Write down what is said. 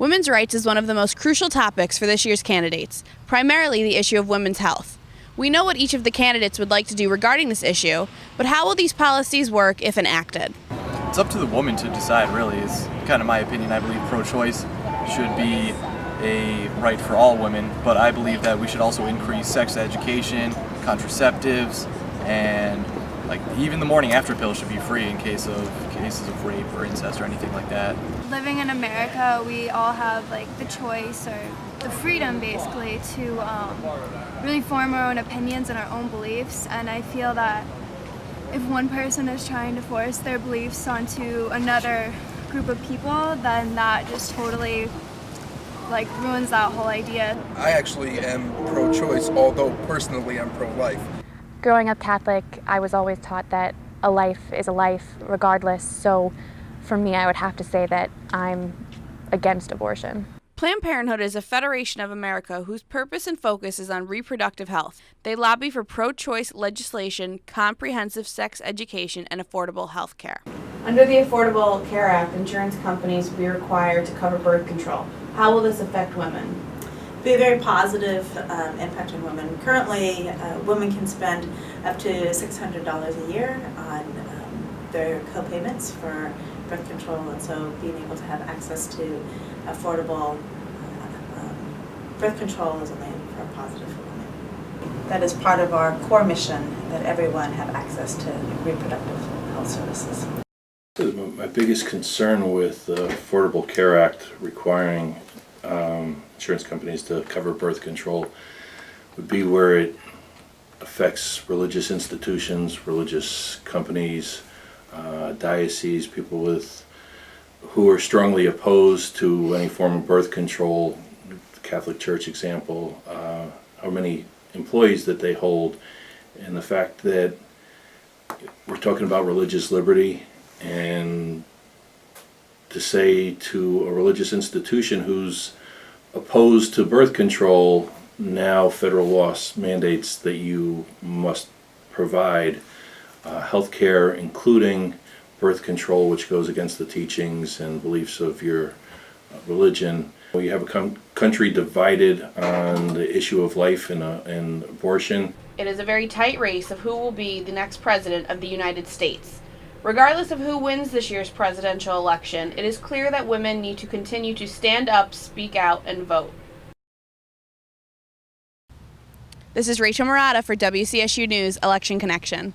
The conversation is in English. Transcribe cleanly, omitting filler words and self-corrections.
Women's rights is one of the most crucial topics for this year's candidates, primarily the issue of women's health. We know what each of the candidates would like to do regarding this issue, but how will these policies work if enacted? It's up to the woman to decide, really, is kind of my opinion. I believe pro-choice should be a right for all women, but I believe that we should also increase sex education, contraceptives, and even the morning after pill should be free in cases of rape or incest or anything like that. Living in America, we all have the choice or the freedom basically to really form our own opinions and our own beliefs, and I feel that if one person is trying to force their beliefs onto another group of people, then that just totally ruins that whole idea. I actually am pro-choice, although personally I'm pro-life. Growing up Catholic, I was always taught that a life is a life regardless, so for me I would have to say that I'm against abortion. Planned Parenthood is a federation of America whose purpose and focus is on reproductive health. They lobby for pro-choice legislation, comprehensive sex education, and affordable health care. Under the Affordable Care Act, insurance companies will be required to cover birth control. How will this affect women? Be a very positive impact on women. Currently, women can spend up to $600 a year on their co-payments for birth control, and so being able to have access to affordable birth control is only a positive for women. That is part of our core mission, that everyone have access to reproductive health services. My biggest concern with the Affordable Care Act requiring insurance companies to cover birth control would be where it affects religious institutions, religious companies, dioceses, people who are strongly opposed to any form of birth control. The Catholic Church example, how many employees that they hold, and the fact that we're talking about religious liberty, and to say to a religious institution who's opposed to birth control, now federal law mandates that you must provide health care, including birth control, which goes against the teachings and beliefs of your religion. You have a country divided on the issue of life and abortion. It is a very tight race of who will be the next president of the United States. Regardless of who wins this year's presidential election, it is clear that women need to continue to stand up, speak out, and vote. This is Rachel Murata for WCSU News Election Connection.